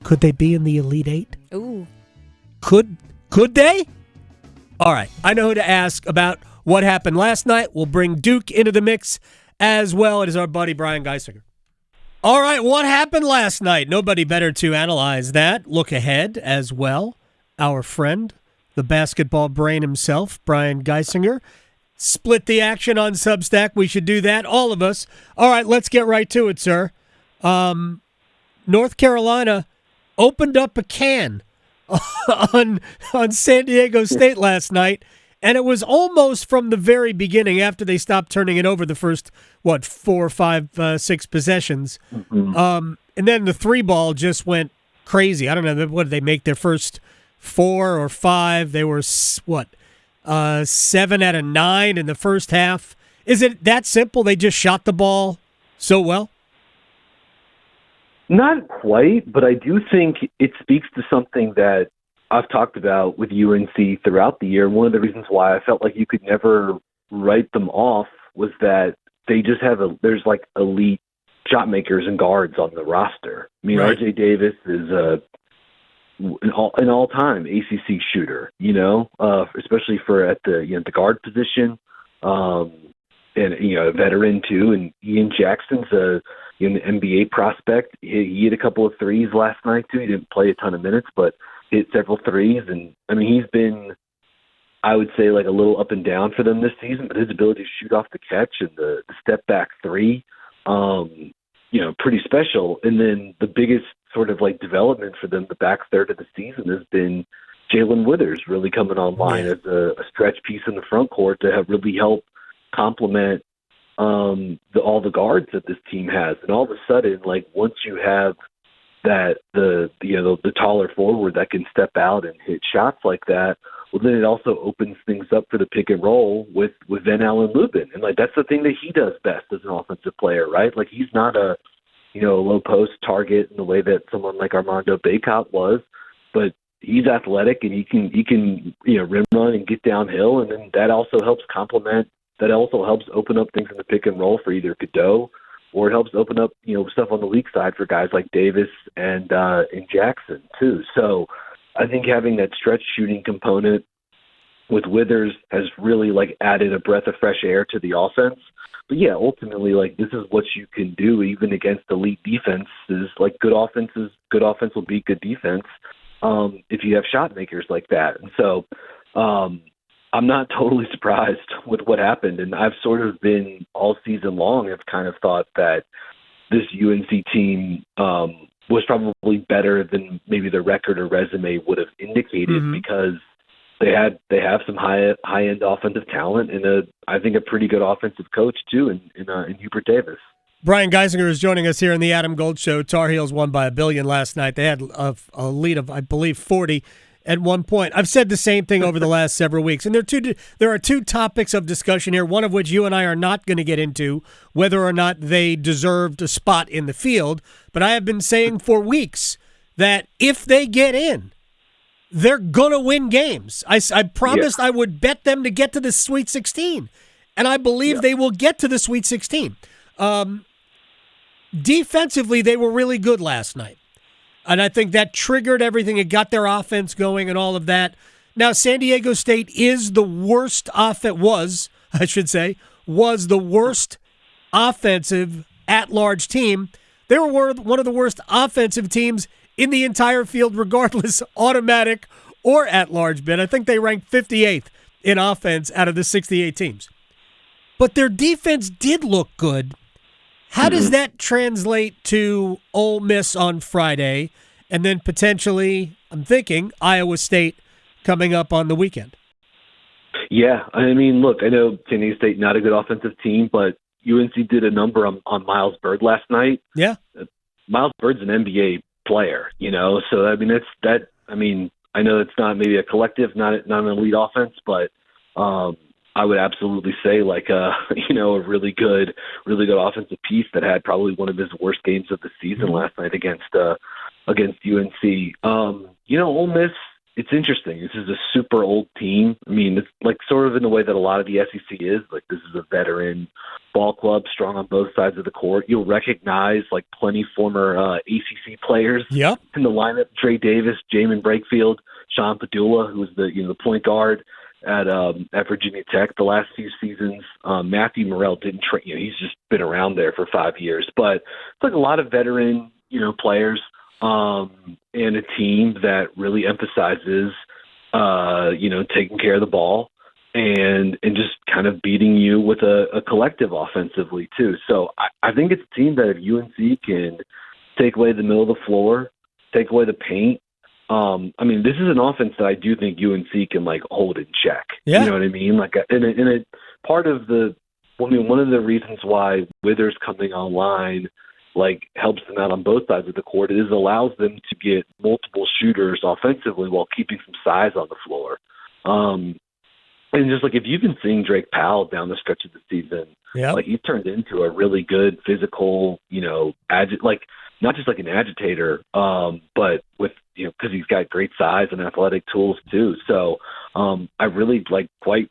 Could they be in the Elite Eight? Ooh. Could they? All right. I know who to ask about what happened last night. We'll bring Duke into the mix as well. It is our buddy Brian Geisinger. All right. What happened last night? Nobody better to analyze that. Look ahead as well. Our friend, the basketball brain himself, Brian Geisinger. Split the action on Substack. We should do that, all of us. All right, let's get right to it, sir. North Carolina opened up a can on San Diego State last night, and it was almost from the very beginning after they stopped turning it over the first, 4, 5, 6 possessions. Mm-hmm. And then the 3-ball just went crazy. I don't know, what did they make their first 4 or 5? They were, 7 out of 9 in the first half. Is it that simple? They just shot the ball so well? Not quite, but I do think it speaks to something that I've talked about with UNC throughout the year. One of the reasons why I felt like you could never write them off was that they just have there's like elite shot makers and guards on the roster. I mean, right. RJ Davis is an all-time ACC shooter, especially for at the guard position, and a veteran too. And Ian Jackson's an NBA prospect. He hit a couple of threes last night too. He didn't play a ton of minutes, but hit several threes. And I mean, he's been, I would say, like a little up and down for them this season. But his ability to shoot off the catch and the step back three, pretty special. And then the biggest sort of like development for them the back third of the season has been Jalen Withers really coming online as a stretch piece in the front court to have really help complement all the guards that this team has. And all of a sudden, like once you have that the taller forward that can step out and hit shots like that, well then it also opens things up for the pick and roll with Van Allen Lubin. And like that's the thing that he does best as an offensive player, right? Like he's not a low post target in the way that someone like Armando Bacot was, but he's athletic and he can rim run and get downhill, and then that also helps open up things in the pick and roll for either Cadeau, or it helps open up stuff on the weak side for guys like Davis and Jackson too. So I think having that stretch shooting component with Withers has really like added a breath of fresh air to the offense. But yeah, ultimately, like this is what you can do even against elite defenses. Like good offense will beat good defense if you have shot makers like that. And so I'm not totally surprised with what happened. And I've sort of been all season long, I've kind of thought that this UNC team was probably better than maybe the record or resume would have indicated, because they have some high end offensive talent and I think a pretty good offensive coach too in Hubert Davis. Brian Geisinger is joining us here in the Adam Gold Show. Tarheels won by $1 billion last night. They had a lead of, I believe, 40 at one point. I've said the same thing over the last several weeks, and there are two topics of discussion here, one of which you and I are not going to get into, whether or not they deserved a spot in the field. But I have been saying for weeks that if they get in, they're going to win games. I promised I would bet them to get to the Sweet 16, and I believe they will get to the Sweet 16. Defensively, they were really good last night, and I think that triggered everything. It got their offense going and all of that. Now, San Diego State is the worst was the worst offensive at-large team. They were one of the worst offensive teams in the entire field, regardless, automatic or at-large bid. I think they ranked 58th in offense out of the 68 teams. But their defense did look good. How does that translate to Ole Miss on Friday, and then potentially, I'm thinking, Iowa State coming up on the weekend? Yeah, I mean, look, I know San Diego State not a good offensive team, but UNC did a number on Miles Byrd last night. Yeah. Miles Bird's an NBA player, so I mean I know it's not maybe a collective, not an elite offense, but I would absolutely say like a really good offensive piece that had probably one of his worst games of the season last night against UNC. Ole Miss, it's interesting. This is a super old team. I mean, it's like sort of in the way that a lot of the SEC is. Like, this is a veteran ball club, strong on both sides of the court. You'll recognize like plenty former ACC players in the lineup: Trey Davis, Jamin Brakefield, Sean Padula, who was the point guard at Virginia Tech the last few seasons. Matthew Morrell didn't train. He's just been around there for 5 years. But it's like a lot of veteran players. And a team that really emphasizes, taking care of the ball and just kind of beating you with a collective offensively too. So I think it's a team that if UNC can take away the middle of the floor, take away the paint. I mean, this is an offense that I do think UNC can like hold in check. Yeah. You know what I mean? Like, part of one of the reasons why Withers coming online like helps them out on both sides of the court is allows them to get multiple shooters offensively while keeping some size on the floor. And just like if you've been seeing Drake Powell down the stretch of the season, like he's turned into a really good physical, like not just like an agitator, but with because he's got great size and athletic tools too. So I really quite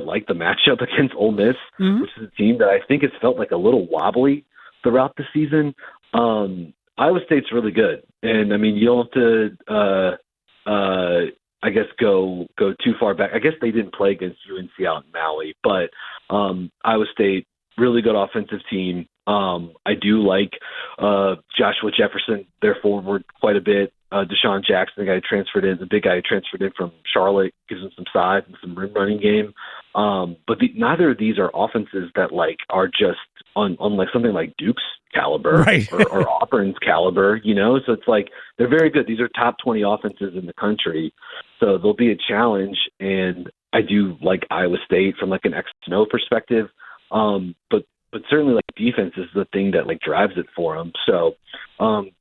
like the matchup against Ole Miss, which is a team that I think has felt like a little wobbly throughout the season. Iowa State's really good. And I mean, you don't have to, I guess, go too far back. I guess they didn't play against UNC out in Maui, but Iowa State, really good offensive team. I do like Joshua Jefferson, their forward, quite a bit. Deshaun Jackson, the big guy who transferred in from Charlotte, gives him some size and some rim running game. But neither of these are offenses that are just on like something like Duke's caliber, right. or Auburn's caliber, So it's like they're very good. These are top 20 offenses in the country, so they'll be a challenge. And I do like Iowa State from like an X and O perspective, but certainly defense is the thing that drives it for them. So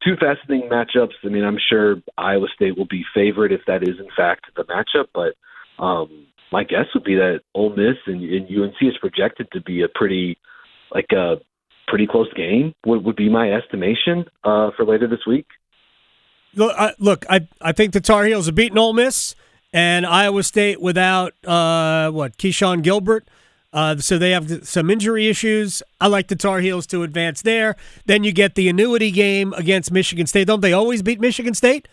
two fascinating matchups. I mean, I'm sure Iowa State will be favored if that is in fact the matchup, but my guess would be that Ole Miss and UNC is projected to be a pretty close game, would be my estimation for later this week. Look, I think the Tar Heels have beaten Ole Miss and Iowa State without Keyshawn Gilbert. So they have some injury issues. I like the Tar Heels to advance there. Then you get the annuity game against Michigan State. Don't they always beat Michigan State?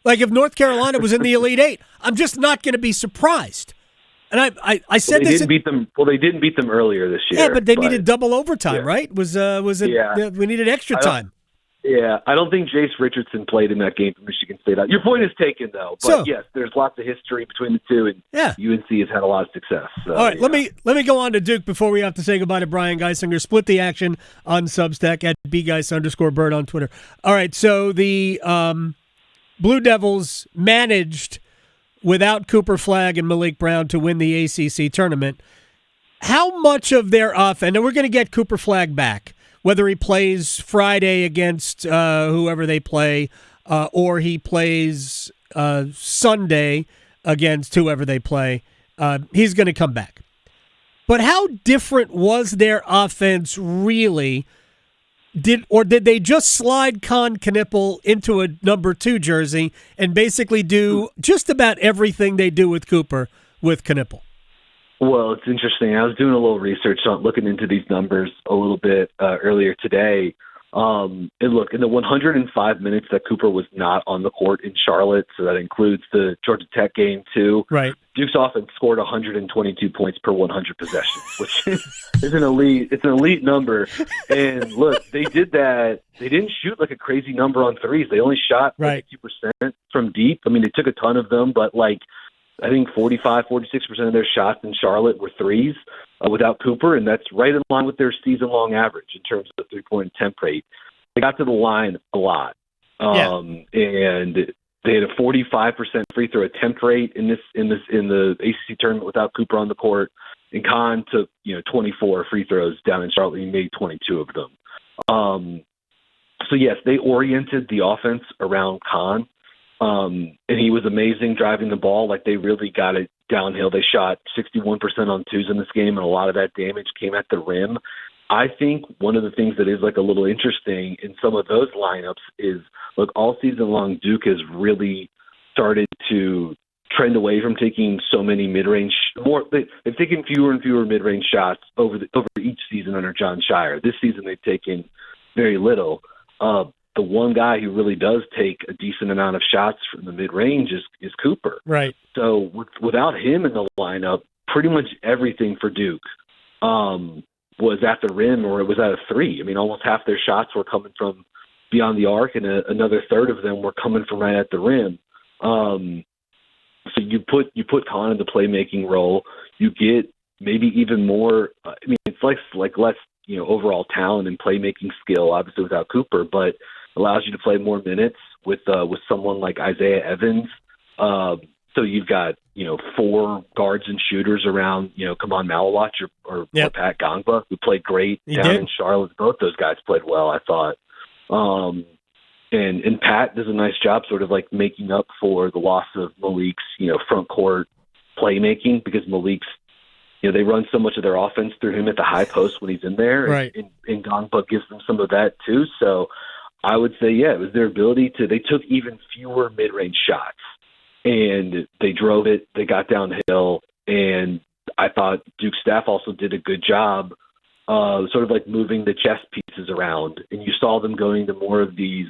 Like if North Carolina was in the Elite Eight, I'm just not going to be surprised. And I said they didn't beat them. Well, they didn't beat them earlier this year. Yeah, but they needed double overtime, right? Was it? Yeah. We needed extra time. Yeah, I don't think Jace Richardson played in that game for Michigan State. Your point is taken, though. But yes, there's lots of history between the two, and UNC has had a lot of success. So, all right, let me go on to Duke before we have to say goodbye to Brian Geisinger. Split the action on Substack at bgeis_bird on Twitter. All right, so the Blue Devils managed without Cooper Flagg and Malik Brown to win the ACC tournament. How much of their offense, and we're going to get Cooper Flagg back, whether he plays Friday against whoever they play or he plays Sunday against whoever they play, he's going to come back. But how different was their offense really? Did they just slide Con Knippel into a number 2 jersey and basically do just about everything they do with Cooper with Knippel? Well, it's interesting. I was doing a little research on looking into these numbers a little bit earlier today. And look, in the 105 minutes that Cooper was not on the court in Charlotte, so that includes the Georgia Tech game too. Right. Duke's offense scored 122 points per 100 possessions, which is an elite number. And look, they did that. They didn't shoot like a crazy number on threes. They only shot 52% from deep. I mean, they took a ton of them, but I think 45, 46% of their shots in Charlotte were threes without Cooper, and that's right in line with their season-long average in terms of the three-point attempt rate. They got to the line a lot, and they had a 45% free throw attempt rate in the ACC tournament without Cooper on the court. And Con took 24 free throws down in Charlotte. He made 22 of them. So yes, they oriented the offense around Con. And he was amazing driving the ball. They really got it downhill. They shot 61% on twos in this game, and a lot of that damage came at the rim. I think one of the things that is a little interesting in some of those lineups is, look, all season long, Duke has really started to trend away from taking so many mid-range. They've taken fewer and fewer mid-range shots over each season under John Shire. This season they've taken very little. The one guy who really does take a decent amount of shots from the mid-range is Cooper. Right. So without him in the lineup, pretty much everything for Duke was at the rim or it was at a three. I mean, almost half their shots were coming from beyond the arc, and another third of them were coming from right at the rim. So you put Con in the playmaking role. You get maybe even more. I mean, it's like less overall talent and playmaking skill, obviously without Cooper, but allows you to play more minutes with someone like Isaiah Evans. So you've got 4 guards and shooters around Kaman Malawach or Pat Gongba, who played great down in Charlotte. Both those guys played well, I thought. And Pat does a nice job sort of like making up for the loss of Malik's, front court playmaking, because Malik's, they run so much of their offense through him at the high post when he's in there. Right. And Gongba gives them some of that too. So I would say, it was their ability they took even fewer mid-range shots and they drove it. They got downhill. And I thought Duke's staff also did a good job sort of like moving the chess pieces around. And you saw them going to more of these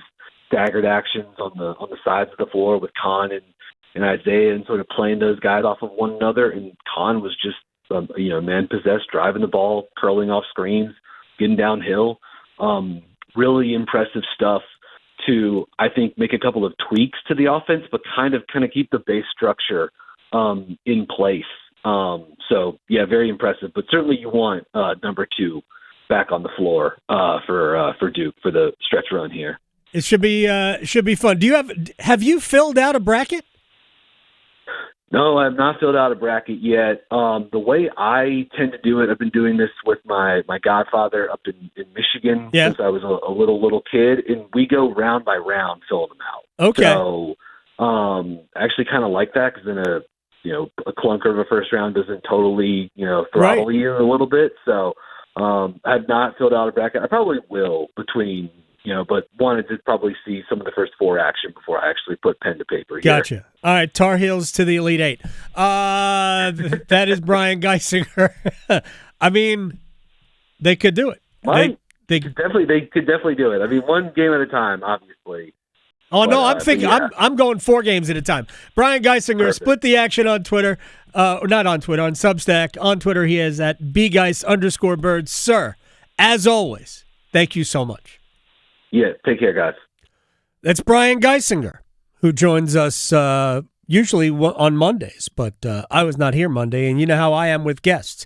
staggered actions on the sides of the floor with Con and Isaiah, and sort of playing those guys off of one another. And Con was just man possessed, driving the ball, curling off screens, getting downhill. Really impressive stuff to, I think, make a couple of tweaks to the offense, but kind of keep the base structure in place. So very impressive. But certainly you want number 2 back on the floor for Duke for the stretch run here. It should be fun. Have you filled out a bracket? No, I have not filled out a bracket yet. The way I tend to do it, I've been doing this with my godfather up in Michigan since I was a little kid, and we go round by round filling them out. Okay. So I actually kind of like that, because then a clunker of a first round doesn't totally throttle you a little bit. So I have not filled out a bracket. I probably will between. But wanted to probably see some of the first 4 action before I actually put pen to paper here. Gotcha. All right, Tarheels to the Elite 8. That is Brian Geisinger. I mean, they could do it. They could definitely do it. I mean, one game at a time, obviously. Oh, no, I'm thinking I'm going 4 games at a time. Brian Geisinger, Perfect. Split the action on Twitter. Not on Twitter, on Substack. On Twitter, he is at bgeis_birds. Sir, as always, thank you so much. Yeah, take care, guys. That's Brian Geisinger, who joins us usually on Mondays, but I was not here Monday, and you know how I am with guests.